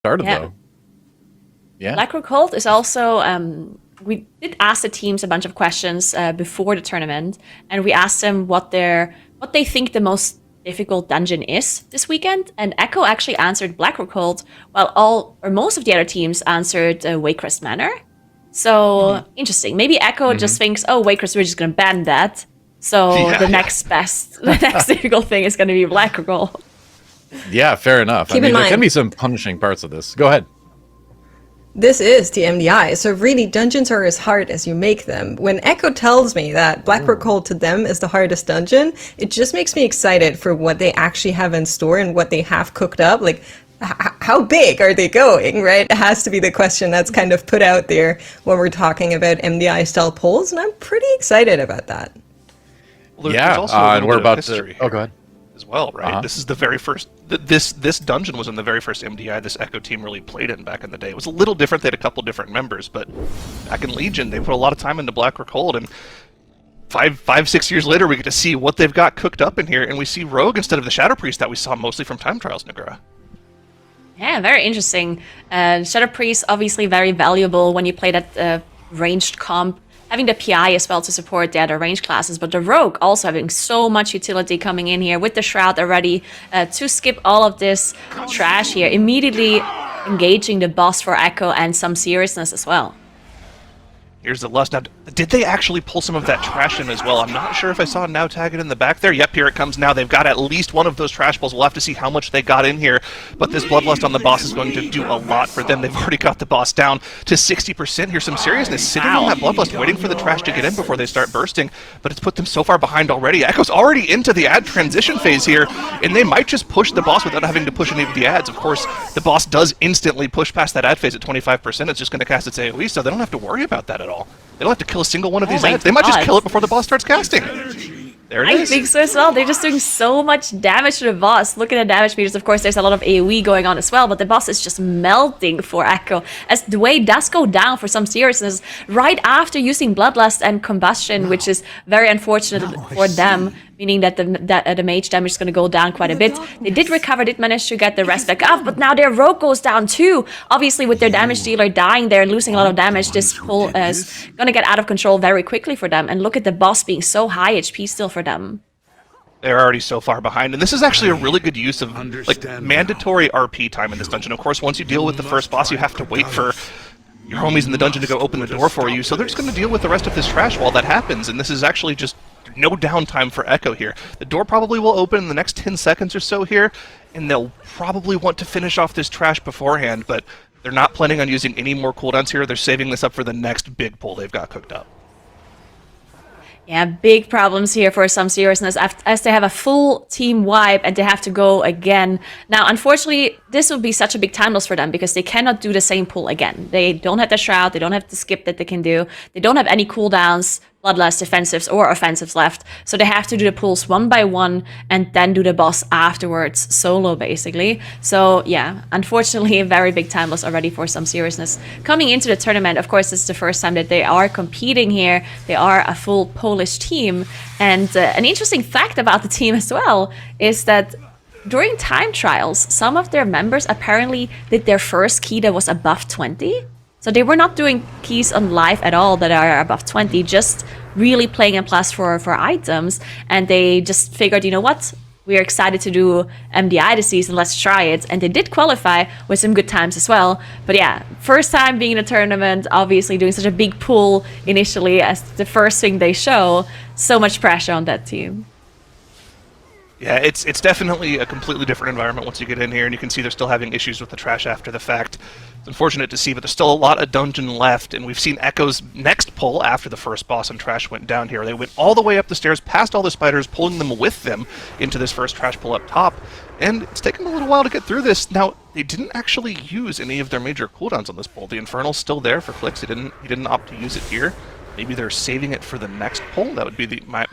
Started though. Yeah. Black Rook Hold is also, we did ask the teams a bunch of questions before the tournament, and we asked them what they think the most difficult dungeon is this weekend. And Echo actually answered Black Rook Hold, while most of the other teams answered Waycrest Manor. So interesting. Maybe Echo just thinks, oh, Waycrest, we're just gonna ban that. So the next difficult thing is gonna be Black Rook Hold. Yeah, fair enough. Keep in mind, there can be some punishing parts of this. Go ahead. This is the MDI, so really dungeons are as hard as you make them. When Echo tells me that Black Rook Hold to them is the hardest dungeon, it just makes me excited for what they actually have in store and what they have cooked up. Like, how big are they going, right? It has to be the question that's kind of put out there when we're talking about MDI-style polls, and I'm pretty excited about that. Well, there's also and we're about to... Oh, go ahead. As well, right? This is the very first... This dungeon was in the very first MDI this Echo team really played in back in the day. It was a little different. They had a couple different members, but back in Legion, they put a lot of time into Black Rook Hold, and 6 years later, we get to see what they've got cooked up in here, and we see Rogue instead of the Shadow Priest that we saw mostly from Time Trials, Nagra. Yeah, very interesting. Shadow Priest, obviously very valuable when you play that ranged comp. Having the PI as well to support the other range classes, but the Rogue also having so much utility coming in here with the Shroud already to skip all of this trash here, immediately engaging the boss for Echo and some seriousness as well. Here's the Lust. Now, did they actually pull some of that trash in as well? I'm not sure if I saw Now Tag it in the back there. Yep, here it comes now. They've got at least one of those trash balls. We'll have to see how much they got in here. But this Bloodlust on the boss is going to do a lot for them. They've already got the boss down to 60%. Here's some seriousness sitting on that Bloodlust, waiting for the trash to get in before they start bursting. But it's put them so far behind already. Echo's already into the ad transition phase here, and they might just push the boss without having to push any of the ads. Of course, the boss does instantly push past that ad phase at 25%. It's just going to cast its AoE, so they don't have to worry about that at all. They don't have to kill a single one of these ads. They might just kill it before the boss starts casting. There it is. I think so as well. They're just doing so much damage to the boss. Look at the damage meters. Of course, there's a lot of AoE going on as well, but the boss is just melting for Echo. As the way does go down for some seriousness right after using Bloodlust and Combustion, which is very unfortunate for them, meaning that the mage damage is going to go down quite a bit. They did recover, did manage to get the rest back up, but now their Rogue goes down too. Obviously, with their damage dealer dying there and losing a lot of damage, this pull is going to get out of control very quickly for them. And look at the boss being so high HP still for them. They're already so far behind, and this is actually a really good use of like mandatory RP time in this dungeon. Of course, once you deal with the first boss, you have to wait for your homies in the dungeon to go open the door for you, so they're just going to deal with the rest of this trash while that happens, and this is actually just no downtime for Echo here. The door probably will open in the next 10 seconds or so here, and they'll probably want to finish off this trash beforehand, but they're not planning on using any more cooldowns here. They're saving this up for the next big pull they've got cooked up. Yeah, big problems here for some seriousness as they have a full team wipe and they have to go again. Now, unfortunately, this will be such a big time loss for them because they cannot do the same pull again. They don't have the Shroud, they don't have the skip that they can do, they don't have any cooldowns, Bloodlust defensives or offensives left. So they have to do the pulls one by one and then do the boss afterwards, solo basically. So yeah, unfortunately a very big time loss already for some seriousness. Coming into the tournament, of course, this is the first time that they are competing here. They are a full Polish team. And an interesting fact about the team as well is that during time trials, some of their members apparently did their first key that was above 20. So they were not doing keys on live at all that are above 20, just really playing in plus for items. And they just figured, you know what? We're excited to do MDI this season, let's try it. And they did qualify with some good times as well. But yeah, first time being in a tournament, obviously doing such a big pool initially as the first thing they show. So much pressure on that team. Yeah, it's definitely a completely different environment once you get in here, and you can see they're still having issues with the trash after the fact. It's unfortunate to see, but there's still a lot of dungeon left, and we've seen Echo's next pull after the first boss and trash went down here. They went all the way up the stairs, past all the spiders, pulling them with them into this first trash pull up top, and it's taken a little while to get through this. Now, they didn't actually use any of their major cooldowns on this pull. The Infernal's still there for Clix. He didn't opt to use it here. Maybe they're saving it for the next pull. That would be my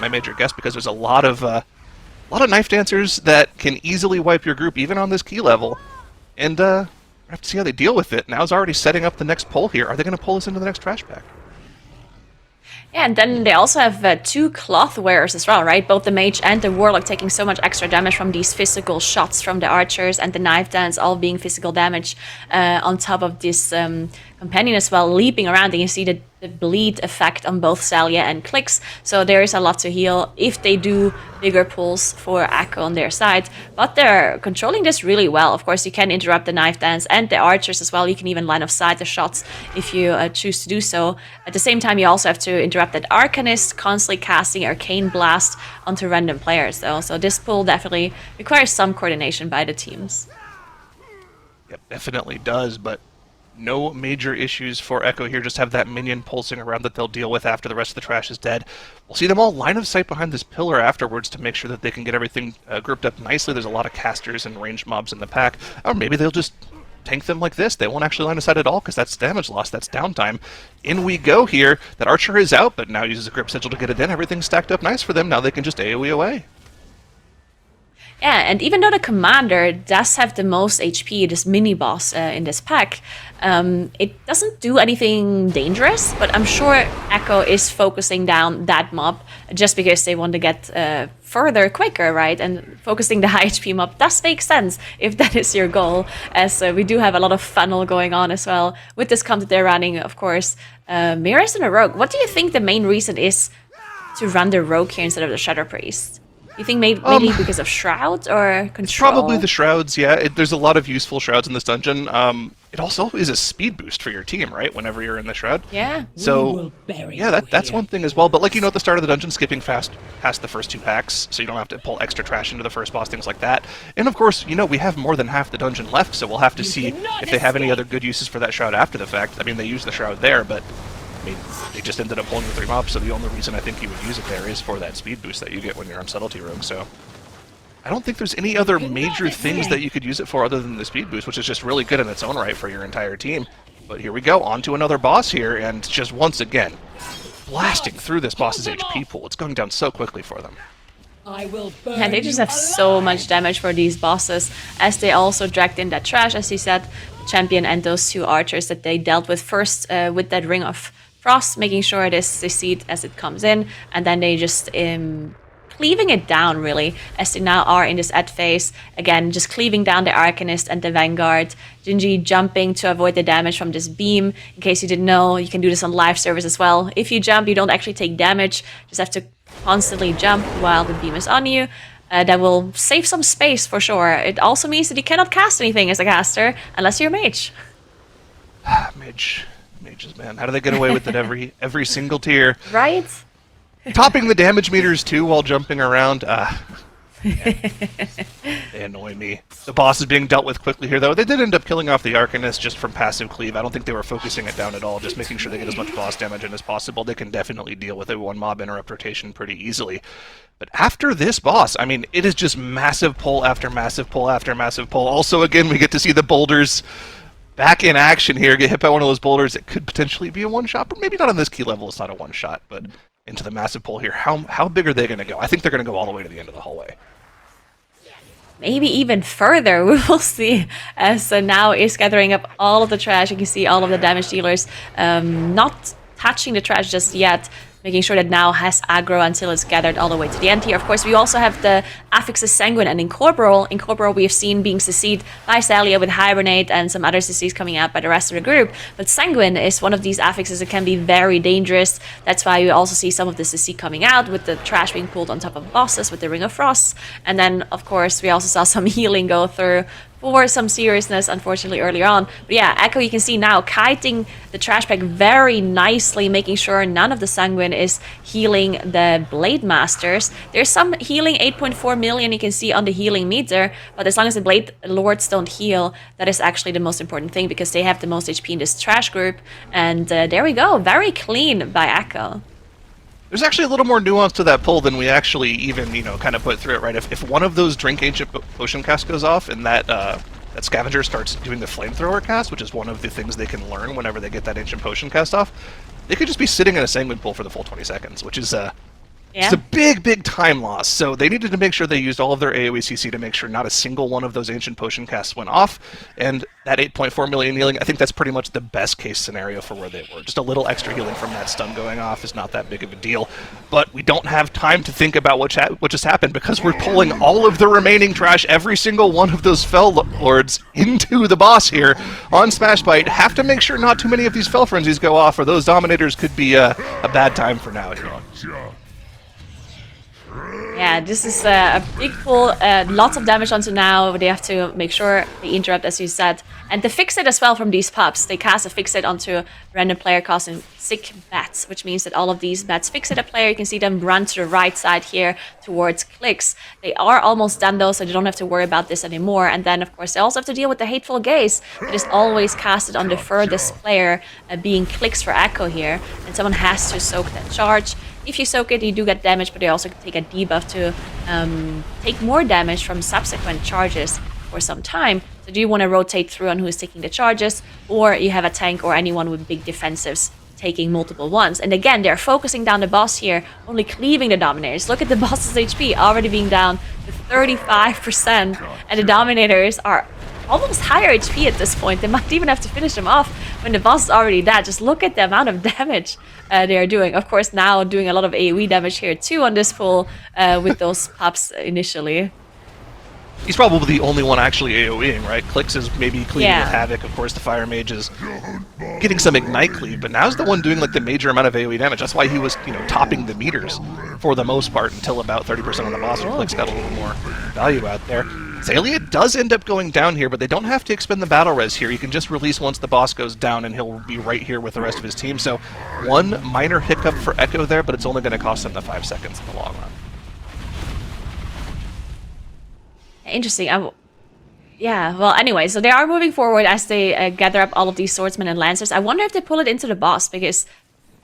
major guess, because there's a lot of knife dancers that can easily wipe your group, even on this key level. And we have to see how they deal with it. Now's already setting up the next pull here. Are they going to pull us into the next trash pack? Yeah, and then they also have 2 cloth wearers as well, right? Both the mage and the warlock taking so much extra damage from these physical shots from the archers, and the knife dance all being physical damage on top of this companion as well, leaping around. And you see the bleed effect on both Salia and Clicks, so there is a lot to heal if they do bigger pulls for Echo on their side. But they're controlling this really well. Of course, you can interrupt the knife dance and the archers as well. You can even line of sight the shots if you choose to do so. At the same time, you also have to interrupt that Arcanist constantly casting Arcane Blast onto random players, though. So this pull definitely requires some coordination by the teams. Yep, definitely does, but no major issues for Echo here. Just have that minion pulsing around that they'll deal with after the rest of the trash is dead. We'll see them all line of sight behind this pillar afterwards to make sure that they can get everything grouped up nicely. There's a lot of casters and ranged mobs in the pack. Or maybe they'll just tank them like this. They won't actually line of sight at all because that's damage loss, that's downtime. In we go here. That archer is out, but now uses a grip sigil to get it in. Everything's stacked up nice for them. Now they can just AoE away. Yeah, and even though the commander does have the most HP, this mini-boss in this pack, it doesn't do anything dangerous, but I'm sure Echo is focusing down that mob just because they want to get further quicker, right? And focusing the high HP mob does make sense if that is your goal, as we do have a lot of funnel going on as well with this comp that they're running, of course. Mirrors and a Rogue. What do you think the main reason is to run the Rogue here instead of the Shadow Priest? You think maybe because of shrouds or control? It's probably the shrouds, yeah. There's a lot of useful shrouds in this dungeon. It also is a speed boost for your team, right? Whenever you're in the shroud. Yeah. So, yeah, that's one thing as well. But like, at the start of the dungeon, skipping past the first 2 packs, so you don't have to pull extra trash into the first boss, things like that. And of course, we have more than half the dungeon left, so we'll have to see if they have any other good uses for that shroud after the fact. I mean, they use the shroud there, but I mean, they just ended up pulling the 3 mobs, so the only reason I think you would use it there is for that speed boost that you get when you're on Subtlety Rogue, so I don't think there's any other major things that you could use it for other than the speed boost, which is just really good in its own right for your entire team. But here we go, on to another boss here, and just once again, blasting through this boss's HP pool. It's going down so quickly for them. Yeah, they just have so much damage for these bosses, as they also dragged in that trash, as you said, the champion and those 2 archers that they dealt with first with that Ring of Frost, making sure it is CC'd as it comes in, and then they just cleaving it down, really, as they now are in this ad phase. Again, just cleaving down the Arcanist and the Vanguard. Jinji jumping to avoid the damage from this beam. In case you didn't know, you can do this on live service as well. If you jump, you don't actually take damage, just have to constantly jump while the beam is on you. That will save some space for sure. It also means that you cannot cast anything as a caster unless you're a mage. Mages, man. How do they get away with it every single tier? Right? Topping the damage meters too while jumping around. They annoy me. The boss is being dealt with quickly here, though. They did end up killing off the Arcanist just from passive cleave. I don't think they were focusing it down at all, just making sure they get as much boss damage in as possible. They can definitely deal with a 1 mob interrupt rotation pretty easily. But after this boss, I mean, it is just massive pull after massive pull after massive pull. Also, again, we get to see the boulders back in action here. Get hit by one of those boulders. It could potentially be a one-shot, but maybe not on this key level. It's not a one-shot, but into the massive pull here. How big are they going to go? I think they're going to go all the way to the end of the hallway. Maybe even further, we will see, as now is gathering up all of the trash. You can see all of the damage dealers not touching the trash just yet, making sure that now has aggro until it's gathered all the way to the end here. Of course, we also have the affixes Sanguine and Incorporeal. Incorporeal we have seen being CC'd by Salia with Hibernate and some other CCs coming out by the rest of the group. But Sanguine is one of these affixes that can be very dangerous. That's why you also see some of the CC coming out with the trash being pulled on top of bosses with the Ring of Frost. And then, of course, we also saw some healing go through for some seriousness, unfortunately, earlier on. But yeah, Echo, you can see now kiting the trash pack very nicely, making sure none of the Sanguine is healing the Blade Masters. There's some healing, 8.4 million you can see on the healing meter, but as long as the Blade Lords don't heal, that is actually the most important thing, because they have the most HP in this trash group. And there we go, very clean by Echo. There's actually a little more nuance to that pull than we actually even, kind of put through it, right? If one of those Drink Ancient Potion cast goes off and that Scavenger starts doing the Flamethrower cast, which is one of the things they can learn whenever they get that Ancient Potion cast off, they could just be sitting in a Sanguine pool for the full 20 seconds, which is Yeah. It's a big, big time loss. So they needed to make sure they used all of their AoE CC to make sure not a single one of those Ancient Potion casts went off. And that 8.4 million healing, I think that's pretty much the best case scenario for where they were. Just a little extra healing from that stun going off is not that big of a deal. But we don't have time to think about what just happened because we're pulling all of the remaining trash, every single one of those Fel Lords, into the boss here on Smash Bite. Have to make sure not too many of these Fel Frenzies go off, or those Dominators could be a bad time for now here. Yeah, this is a big pull, lots of damage onto now. They have to make sure they interrupt, as you said. And the fix it as well from these pups. They cast a fix it onto a random player casting sick bats, which means that all of these bats fix it a player. You can see them run to the right side here towards clicks. They are almost done though, so they don't have to worry about this anymore. And then, of course, they also have to deal with the Hateful Gaze. It is always casted on the furthest player, being clicks for Echo here. And someone has to soak that charge. If you soak it, you do get damage, but they also take a debuff to take more damage from subsequent charges for some time. So do you want to rotate through on who is taking the charges, or you have a tank or anyone with big defensives taking multiple ones? And again, they're focusing down the boss here, only cleaving the Dominators. Look at the boss's HP already being down to 35%, and the Dominators are almost higher HP at this point. They might even have to finish them off when the boss is already dead. Just look at the amount of damage they are doing. Of course, now doing a lot of AoE damage here too on this pull with those pups initially. He's probably the only one actually AoEing, right? Clicks is maybe cleaving with Havoc. Of course, the Fire Mage is getting some Ignite cleave, but now's the one doing like the major amount of AoE damage. That's why he was, topping the meters for the most part until about 30% on the boss, where Clicks got a little more value out there. Zalia does end up going down here, but they don't have to expend the battle res here. You can just release once the boss goes down, and he'll be right here with the rest of his team. So one minor hiccup for Echo there, but it's only going to cost them the 5 seconds in the long run. Interesting. Yeah, well, anyway, so they are moving forward as they gather up all of these swordsmen and lancers. I wonder if they pull it into the boss, because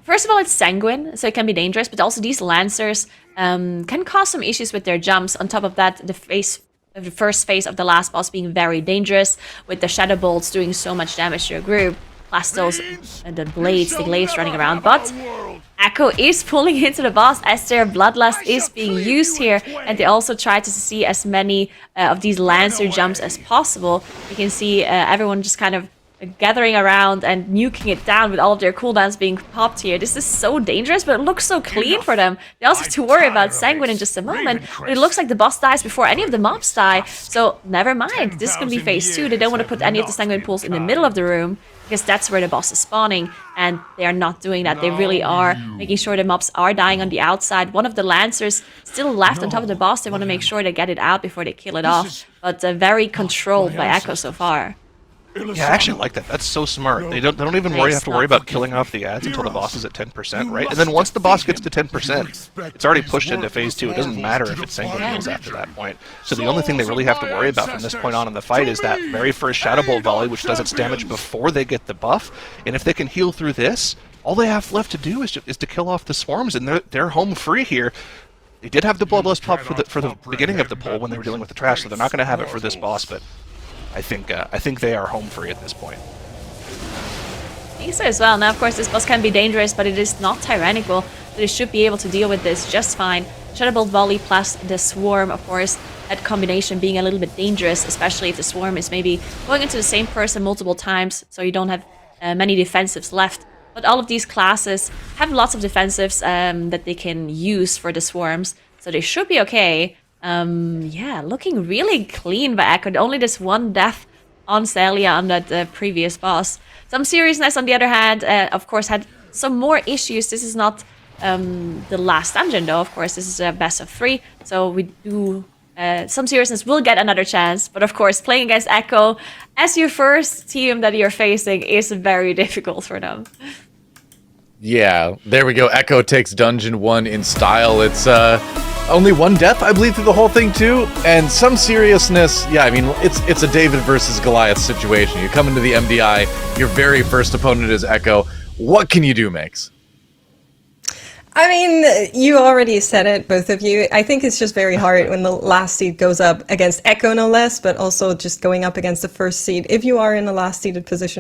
first of all, it's sanguine, so it can be dangerous, but also these lancers can cause some issues with their jumps. On top of that, the first phase of the last boss being very dangerous, with the shadow bolts doing so much damage to your group, plus those the glaives running around. But Echo is pulling into the boss as their bloodlust is being used here, and they also try to see as many of these lancer jumps as possible. You can see everyone just kind of gathering around and nuking it down with all of their cooldowns being popped here. This is so dangerous, but it looks so clean for them. They also have to worry about Sanguine in just a moment, but it looks like the boss dies before any of the mobs die, so never mind. This is going to be phase 2. They don't want to put any of the Sanguine pools in the middle of the room, because that's where the boss is spawning, and they are not doing that. They really are making sure the mobs are dying on the outside. One of the Lancers still left on top of the boss. They want to make sure they get it out before they kill it off, but very controlled by Echo so far. Yeah, I actually like that. That's so smart. They don't even have to worry about killing off the ads until the boss is at 10%, right? And then once the boss gets to 10%, it's already pushed into phase 2. It doesn't matter if it's single heals after that point. So the only thing they really have to worry about from this point on in the fight is that very first Shadow Bolt volley, which does its damage before they get the buff. And if they can heal through this, all they have left to do is to kill off the swarms, and they're home free here. They did have the Bloodlust pop for the beginning of the pull when they were dealing with the trash, so they're not going to have it for this boss, but I think they are home free at this point. I think so as well. Now, of course, this boss can be dangerous, but it is not tyrannical, so they should be able to deal with this just fine. Shadow Bolt volley plus the swarm, of course, that combination being a little bit dangerous, especially if the swarm is maybe going into the same person multiple times, so you don't have many defensives left. But all of these classes have lots of defensives that they can use for the swarms, so they should be okay. Yeah, looking really clean by Echo. Only this one death on Zalia on that previous boss. Some Seriousness, on the other hand, of course, had some more issues. This is not the last dungeon, though. Of course, this is a best of 3, so we do... Some Seriousness will get another chance, but of course, playing against Echo as your first team that you're facing is very difficult for them. Yeah, there we go. Echo takes Dungeon 1 in style. It's only one death, I believe, through the whole thing, too. And some Seriousness. Yeah, I mean, it's a David versus Goliath situation. You come into the MDI, your very first opponent is Echo. What can you do, Mix? I mean, you already said it, both of you. I think it's just very hard when the last seed goes up against Echo, no less, but also just going up against the first seed. If you are in the last seeded position